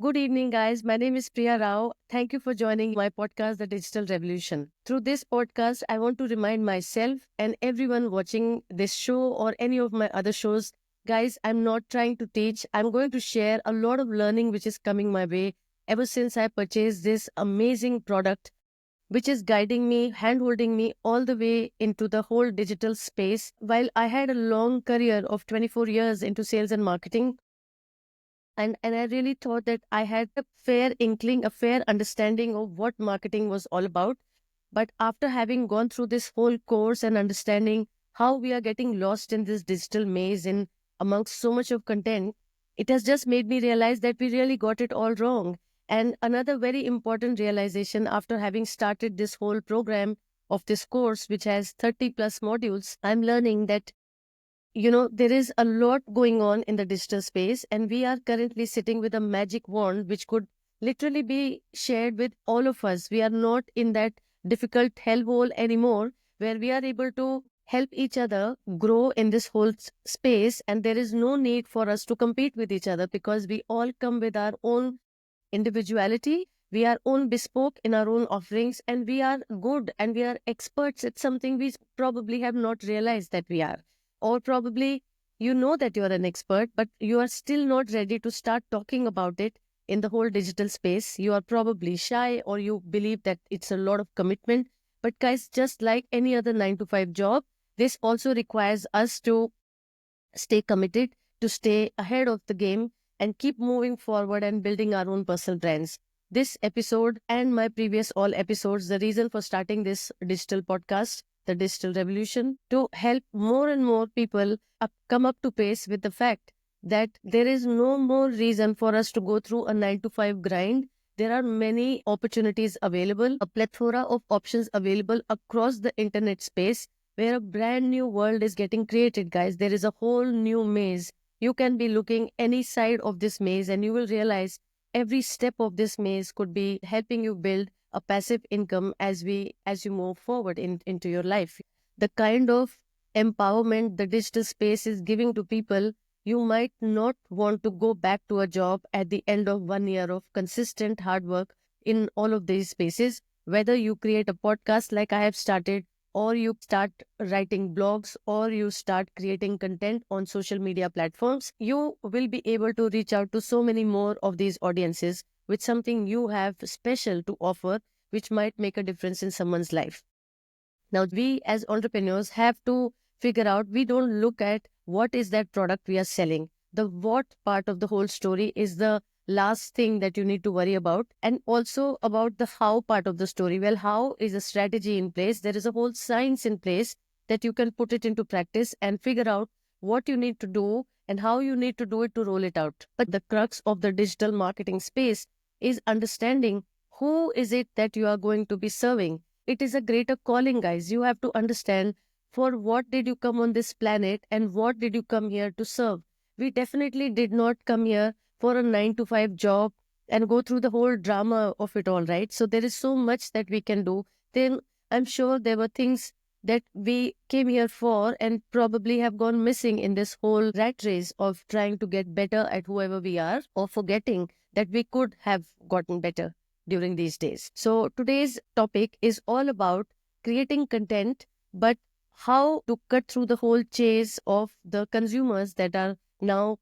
Good evening, guys. My name is Priya Rao. Thank you for joining my podcast, The Digital Revolution. Through this podcast, I want to remind myself and everyone watching this show or any of my other shows, guys, I'm not trying to teach. I'm going to share a lot of learning which is coming my way ever since I purchased this amazing product, which is guiding me, hand holding me all the way into the whole digital space. While I had a long career of 24 years into sales and marketing, and I really thought that I had a fair inkling, a fair understanding of what marketing was all about. But after having gone through this whole course and understanding how we are getting lost in this digital maze in amongst so much of content, it has just made me realize that we really got it all wrong. And another very important realization after having started this whole program of this course, which has 30 plus modules, I'm learning that there is a lot going on in the digital space, and we are currently sitting with a magic wand which could literally be shared with all of us. We are not in that difficult hellhole anymore where we are able to help each other grow in this whole space, and there is no need for us to compete with each other because we all come with our own individuality. We are own bespoke in our own offerings, and we are good and we are experts at something we probably have not realized that we are. Or probably you know that you are an expert, but you are still not ready to start talking about it in the whole digital space. You are probably shy or you believe that it's a lot of commitment. But guys, just like any other 9 to 5 job, this also requires us to stay committed, to stay ahead of the game, and keep moving forward and building our own personal brands. This episode and my previous all episodes, the reason for starting this digital podcast, The Digital Revolution, to help more and more people come up to pace with the fact that there is no more reason for us to go through a 9 to 5 grind. There are many opportunities available, a plethora of options available across the internet space where a brand new world is getting created, guys. There is a whole new maze. You can be looking any side of this maze and you will realize every step of this maze could be helping you build a passive income as you move forward into your life. The kind of empowerment the digital space is giving to people, you might not want to go back to a job at the end of 1 year of consistent hard work in all of these spaces. Whether you create a podcast like I have started, or you start writing blogs, or you start creating content on social media platforms, you will be able to reach out to so many more of these audiences with something you have special to offer, which might make a difference in someone's life. Now, we as entrepreneurs have to figure out, we don't look at what is that product we are selling. The what part of the whole story is the last thing that you need to worry about, and also about the how part of the story. Well, how is a strategy in place? There is a whole science in place that you can put it into practice and figure out what you need to do and how you need to do it to roll it out. But the crux of the digital marketing space is understanding who is it that you are going to be serving. It is a greater calling, guys. You have to understand for what did you come on this planet and what did you come here to serve. We definitely did not come here for a 9 to 5 job and go through the whole drama of it all, right? So there is so much that we can do. Then I'm sure there were things that we came here for and probably have gone missing in this whole rat race of trying to get better at whoever we are, or forgetting that we could have gotten better during these days. So today's topic is all about creating content, but how to cut through the whole chase of the consumers that are now,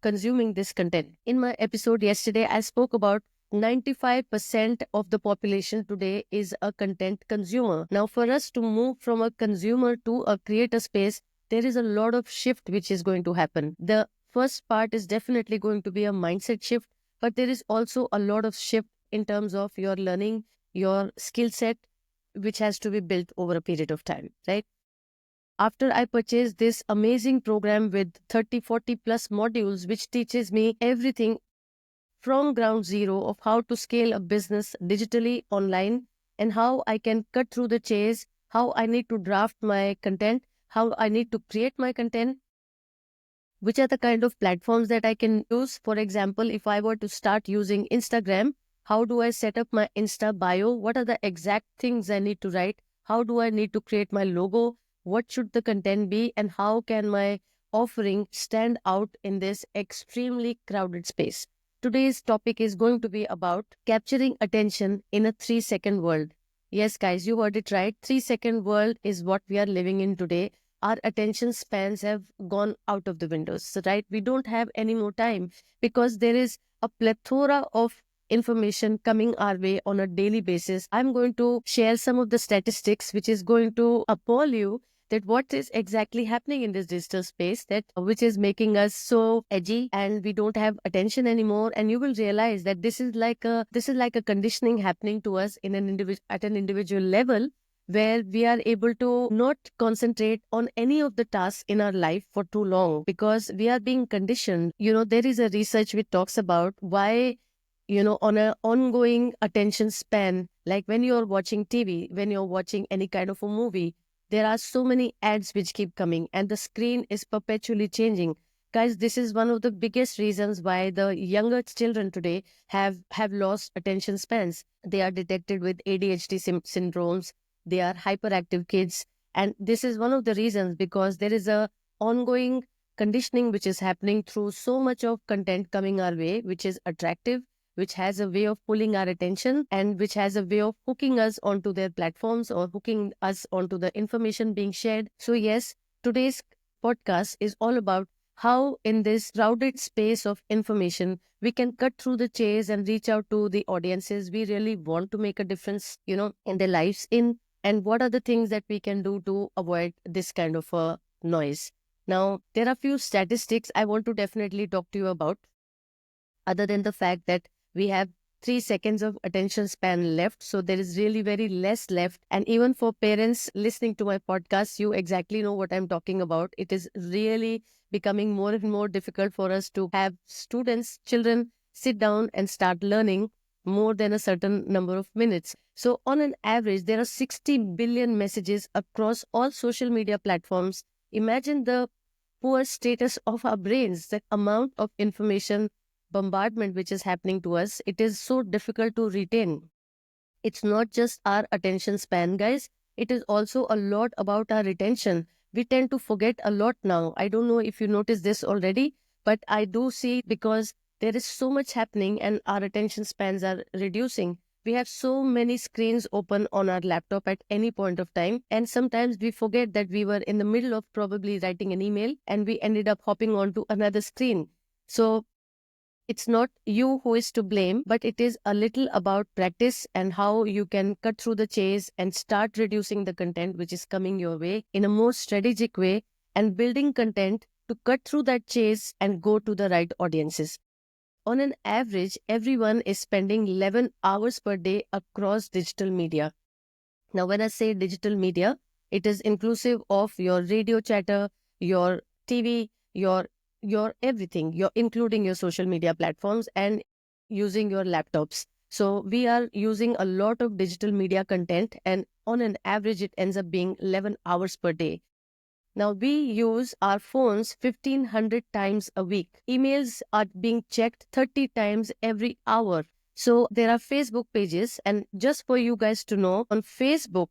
consuming this content. In my episode yesterday, I spoke about 95% of the population today is a content consumer. Now, for us to move from a consumer to a creator space, there is a lot of shift which is going to happen. The first part is definitely going to be a mindset shift, but there is also a lot of shift in terms of your learning, your skill set, which has to be built over a period of time, right? After I purchased this amazing program with 30, 40 plus modules, which teaches me everything from ground zero of how to scale a business digitally online and how I can cut through the chase, how I need to draft my content, how I need to create my content, which are the kind of platforms that I can use. For example, if I were to start using Instagram, how do I set up my Insta bio? What are the exact things I need to write? How do I need to create my logo? What should the content be? And how can my offering stand out in this extremely crowded space? Today's topic is going to be about capturing attention in a 3-second world. Yes, guys, you heard it right. 3-second world is what we are living in today. Our attention spans have gone out of the windows, so, right? We don't have any more time because there is a plethora of information coming our way on a daily basis. I'm going to share some of the statistics which is going to appall you that what is exactly happening in this digital space, that which is making us so edgy and we don't have attention anymore. And you will realize that this is like a conditioning happening to us in an individual level, where we are able to not concentrate on any of the tasks in our life for too long because we are being conditioned. There is a research which talks about why, on an ongoing attention span, like when you're watching TV, when you're watching any kind of a movie, there are so many ads which keep coming and the screen is perpetually changing. Guys, this is one of the biggest reasons why the younger children today have lost attention spans. They are detected with ADHD syndromes. They are hyperactive kids. And this is one of the reasons because there is a ongoing conditioning which is happening through so much of content coming our way, which is attractive, which has a way of pulling our attention and which has a way of hooking us onto their platforms or hooking us onto the information being shared. So yes, today's podcast is all about how in this crowded space of information, we can cut through the chase and reach out to the audiences we really want to make a difference, in their lives and what are the things that we can do to avoid this kind of a noise. Now, there are few statistics I want to definitely talk to you about, other than the fact that we have 3 seconds of attention span left. So there is really very less left. And even for parents listening to my podcast, you exactly know what I'm talking about. It is really becoming more and more difficult for us to have children sit down and start learning more than a certain number of minutes. So on an average, there are 60 billion messages across all social media platforms. Imagine the poor status of our brains, the amount of information bombardment which is happening to us. It is so difficult to retain. It's not just our attention span, guys. It is also a lot about our retention. We tend to forget a lot now. I don't know if you noticed this already, but I do see, because there is so much happening and our attention spans are reducing. We have so many screens open on our laptop at any point of time. And sometimes we forget that we were in the middle of probably writing an email and we ended up hopping onto another screen. So it's not you who is to blame, but it is a little about practice and how you can cut through the chase and start reducing the content which is coming your way in a more strategic way and building content to cut through that chase and go to the right audiences. On an average, everyone is spending 11 hours per day across digital media. Now, when I say digital media, it is inclusive of your radio chatter, your TV, your everything, your including your social media platforms and using your laptops. So we are using a lot of digital media content, and on an average it ends up being 11 hours per day. Now we use our phones 1500 times a week. Emails are being checked 30 times every hour. So there are Facebook pages, and just for you guys to know, on Facebook,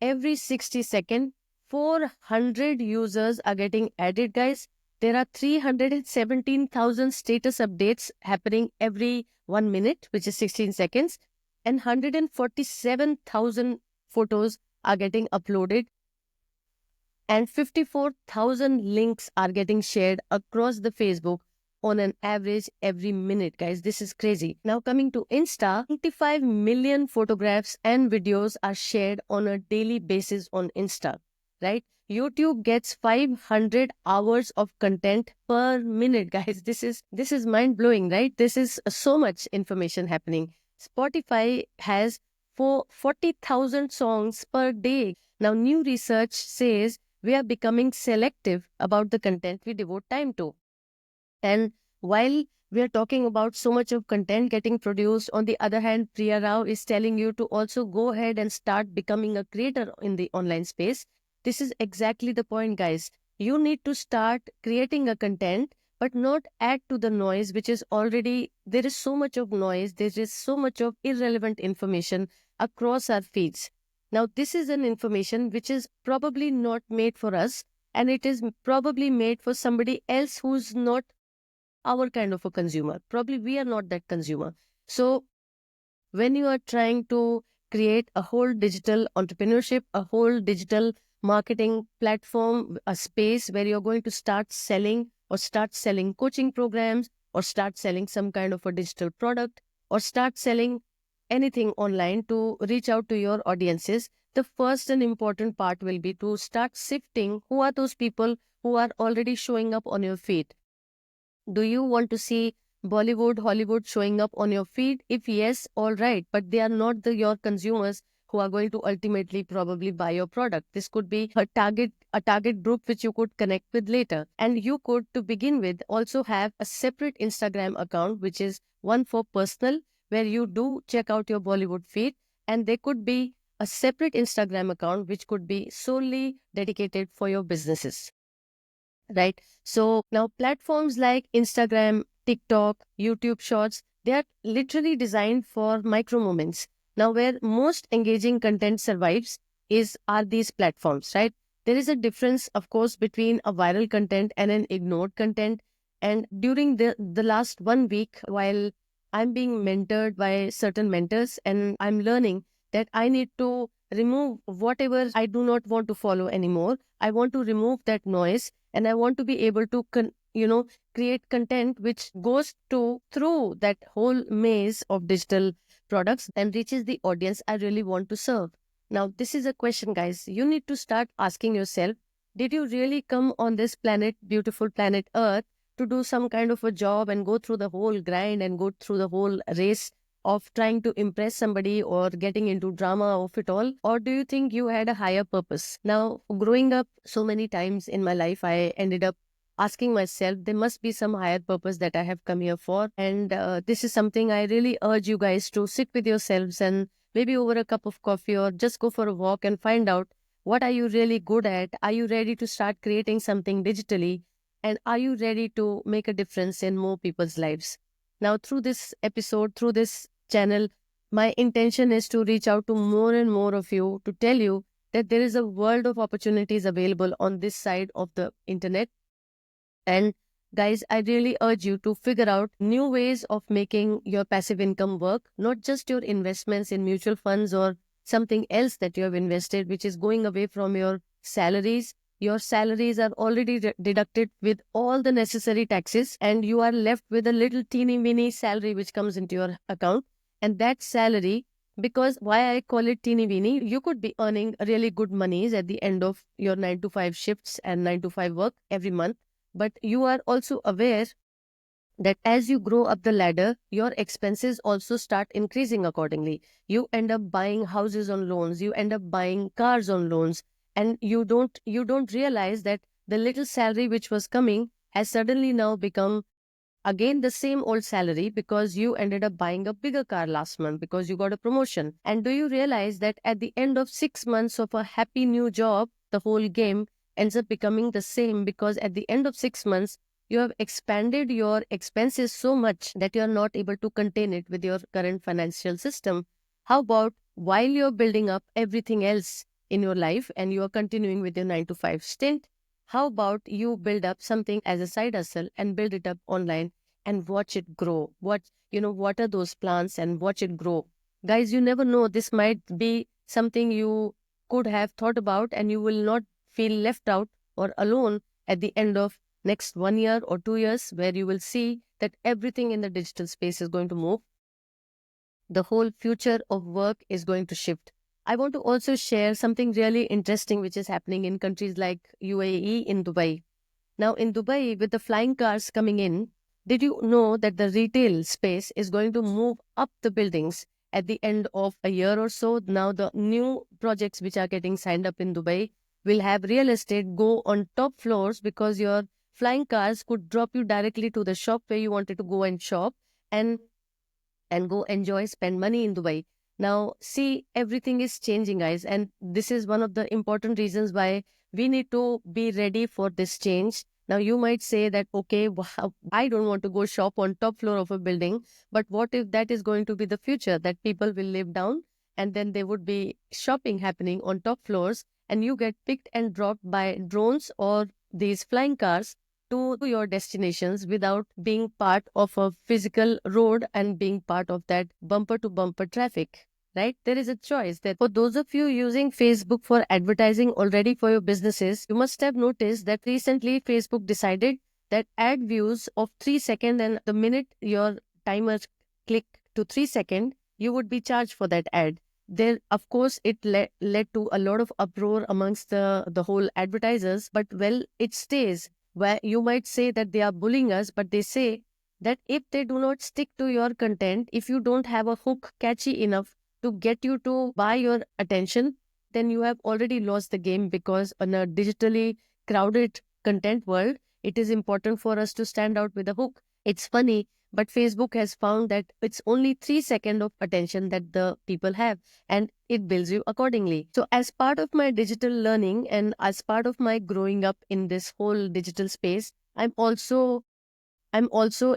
every 60 seconds, 400 users are getting added, guys. There are 317,000 status updates happening every 1 minute, which is 16 seconds, and 147,000 photos are getting uploaded, and 54,000 links are getting shared across the Facebook on an average every minute, guys. This is crazy. Now coming to Insta, 25 million photographs and videos are shared on a daily basis on Insta, right? YouTube gets 500 hours of content per minute, guys. This is mind blowing, right? This is so much information happening. Spotify has 40,000 songs per day. Now, new research says we are becoming selective about the content we devote time to. And while we are talking about so much of content getting produced, on the other hand, Priya Rao is telling you to also go ahead and start becoming a creator in the online space. This is exactly the point, guys. You need to start creating a content, but not add to the noise, which is already, there is so much of noise, there is so much of irrelevant information across our feeds. Now, this is an information which is probably not made for us, and it is probably made for somebody else who's not our kind of a consumer. Probably we are not that consumer. So when you are trying to create a whole digital entrepreneurship, a whole digital marketing platform, a space where you're going to start selling or start selling coaching programs or start selling some kind of a digital product or start selling anything online to reach out to your audiences, the first and important part will be to start sifting who are those people who are already showing up on your feed. Do you want to see Bollywood, Hollywood showing up on your feed? If yes, all right. But they are not your consumers who are going to ultimately probably buy your product. This could be a target group which you could connect with later. And you could, to begin with, also have a separate Instagram account, which is one for personal, where you do check out your Bollywood feed. And there could be a separate Instagram account, which could be solely dedicated for your businesses, right? So now platforms like Instagram, TikTok, YouTube Shorts, they are literally designed for micro moments. Now, where most engaging content survives are these platforms, right? There is a difference, of course, between a viral content and an ignored content. And during the last 1 week, while I'm being mentored by certain mentors and I'm learning that I need to remove whatever I do not want to follow anymore. I want to remove that noise and I want to be able to create content which goes to through that whole maze of digital products and reaches the audience I really want to serve. Now this is a question, guys, you need to start asking yourself, did you really come on this planet, beautiful planet Earth, to do some kind of a job and go through the whole grind and go through the whole race of trying to impress somebody or getting into drama of it all? Or do you think you had a higher purpose? Now, growing up so many times in my life, I ended up asking myself, there must be some higher purpose that I have come here for. And this is something I really urge you guys to sit with yourselves and maybe over a cup of coffee or just go for a walk and find out, what are you really good at? Are you ready to start creating something digitally? And are you ready to make a difference in more people's lives? Now, through this episode, through this channel, my intention is to reach out to more and more of you to tell you that there is a world of opportunities available on this side of the internet. And guys, I really urge you to figure out new ways of making your passive income work, not just your investments in mutual funds or something else that you have invested, which is going away from your salaries. Your salaries are already deducted with all the necessary taxes, and you are left with a little teeny weeny salary which comes into your account. And that salary, because why I call it teeny weeny, you could be earning really good monies at the end of your 9 to 5 shifts and 9 to 5 work every month. But you are also aware that as you grow up the ladder, your expenses also start increasing accordingly. You end up buying houses on loans, you end up buying cars on loans, and you don't realize that the little salary which was coming has suddenly now become again the same old salary because you ended up buying a bigger car last month because you got a promotion. And do you realize that at the end of 6 months of a happy new job, the whole game ends up becoming the same because at the end of 6 months, you have expanded your expenses so much that you are not able to contain it with your current financial system. How about while you're building up everything else in your life and you are continuing with your 9 to 5 stint, how about you build up something as a side hustle and build it up online and watch it grow? What are those plants and watch it grow? Guys, you never know. This might be something you could have thought about and you will not feel left out or alone at the end of next 1 year or 2 years, where you will see that everything in the digital space is going to move. The whole future of work is going to shift. I want to also share something really interesting which is happening in countries like UAE, in Dubai. Now, in Dubai, with the flying cars coming in, did you know that the retail space is going to move up the buildings at the end of a year or so? Now, the new projects which are getting signed up in Dubai will have real estate go on top floors because your flying cars could drop you directly to the shop where you wanted to go and shop and go enjoy, spend money in Dubai. Now, see, everything is changing, guys. And this is one of the important reasons why we need to be ready for this change. Now, you might say that, okay, wow, I don't want to go shop on top floor of a building. But what if that is going to be the future, that people will live down and then there would be shopping happening on top floors and you get picked and dropped by drones or these flying cars to your destinations without being part of a physical road and being part of that bumper to bumper traffic. Right? There is a choice that for those of you using Facebook for advertising already for your businesses, you must have noticed that recently Facebook decided that ad views of 3 seconds, and the minute your timer click to 3 seconds, you would be charged for that ad. There, of course, it led to a lot of uproar amongst the whole advertisers, but well, it stays. Where you might say that they are bullying us, but they say that if they do not stick to your content, if you don't have a hook catchy enough to get you to buy your attention, then you have already lost the game, because in a digitally crowded content world, it is important for us to stand out with a hook. It's funny, but Facebook has found that it's only 3 seconds of attention that the people have, and it bills you accordingly. So as part of my digital learning and as part of my growing up in this whole digital space, I'm also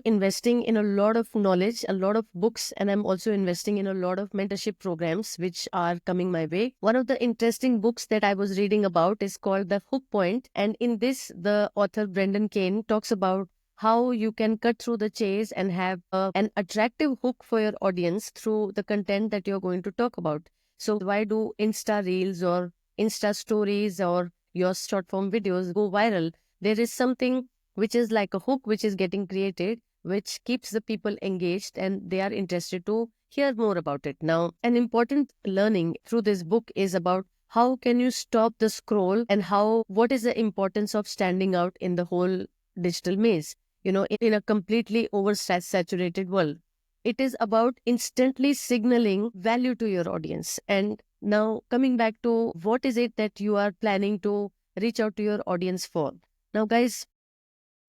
investing in a lot of knowledge, a lot of books, and I'm also investing in a lot of mentorship programs which are coming my way. One of the interesting books that I was reading about is called The Hook Point. And in this, the author Brendan Kane talks about how you can cut through the chase and have an attractive hook for your audience through the content that you're going to talk about. So why do Insta Reels or Insta Stories or your short form videos go viral? There is something which is like a hook which is getting created, which keeps the people engaged and they are interested to hear more about it. Now, an important learning through this book is about how can you stop the scroll, and what is the importance of standing out in the whole digital maze, in a completely oversaturated world. It is about instantly signaling value to your audience. And now coming back to what is it that you are planning to reach out to your audience for. Now, guys,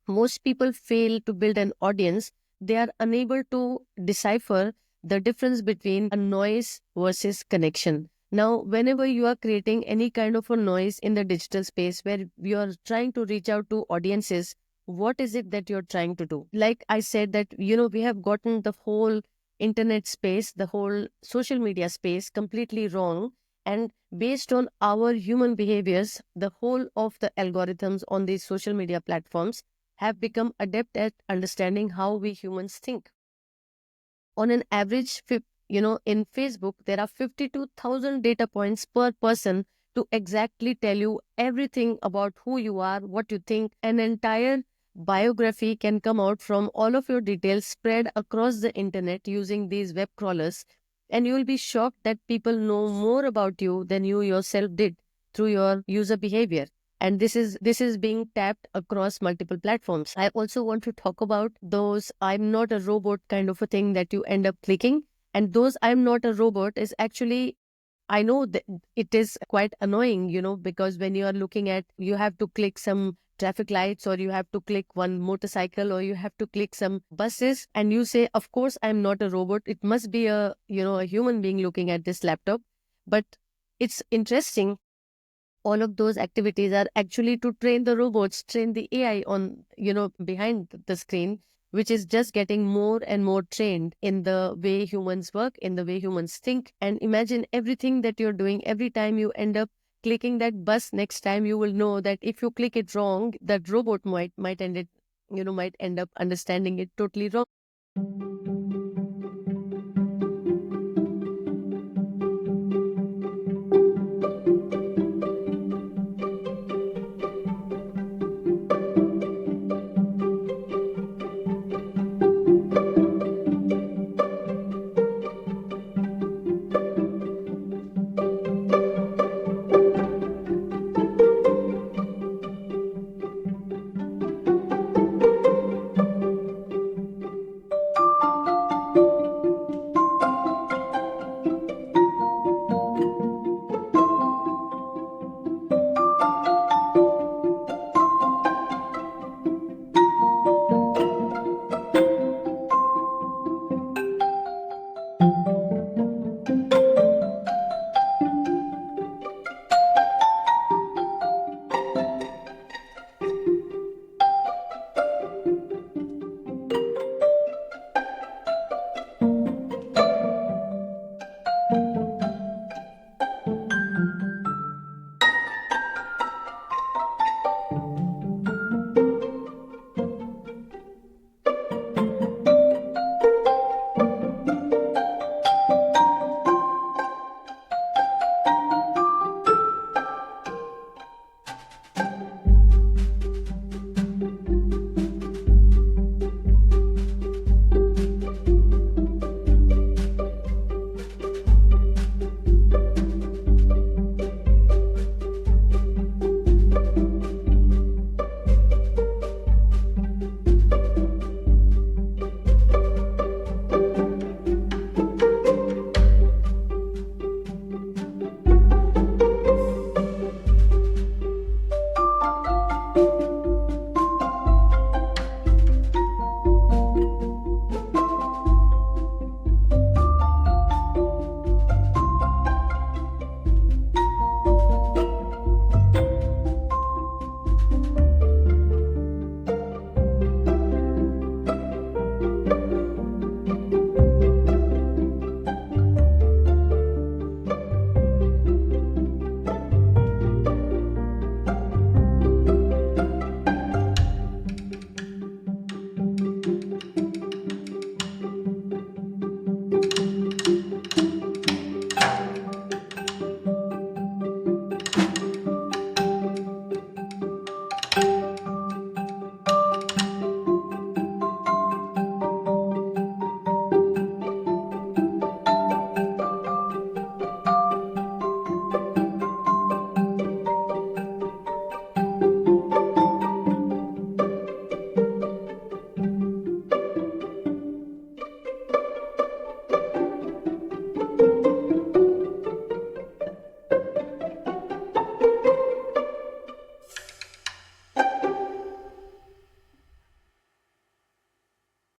most people fail to build an audience. They are unable to decipher the difference between a noise versus connection. Now, whenever you are creating any kind of a noise in the digital space where you are trying to reach out to audiences, what is it that you're trying to do? Like I said, that, we have gotten the whole internet space, the whole social media space completely wrong. And based on our human behaviors, the whole of the algorithms on these social media platforms have become adept at understanding how we humans think. On an average, in Facebook, there are 52,000 data points per person to exactly tell you everything about who you are, what you think. An entire biography can come out from all of your details spread across the internet using these web crawlers. And you will be shocked that people know more about you than you yourself did through your user behavior. And this is being tapped across multiple platforms. I also want to talk about those I'm not a robot kind of a thing that you end up clicking. And those I'm not a robot is actually, I know that it is quite annoying, because when you are looking at, you have to click some traffic lights, or you have to click one motorcycle, or you have to click some buses, and you say, of course, I'm not a robot. It must be a human being looking at this laptop. But it's interesting, all of those activities are actually to train the robots, train the AI on, behind the screen, which is just getting more and more trained in the way humans work, in the way humans think. And imagine everything that you're doing. Every time you end up clicking that bus, next time you will know that if you click it wrong, that robot might end up understanding it totally wrong.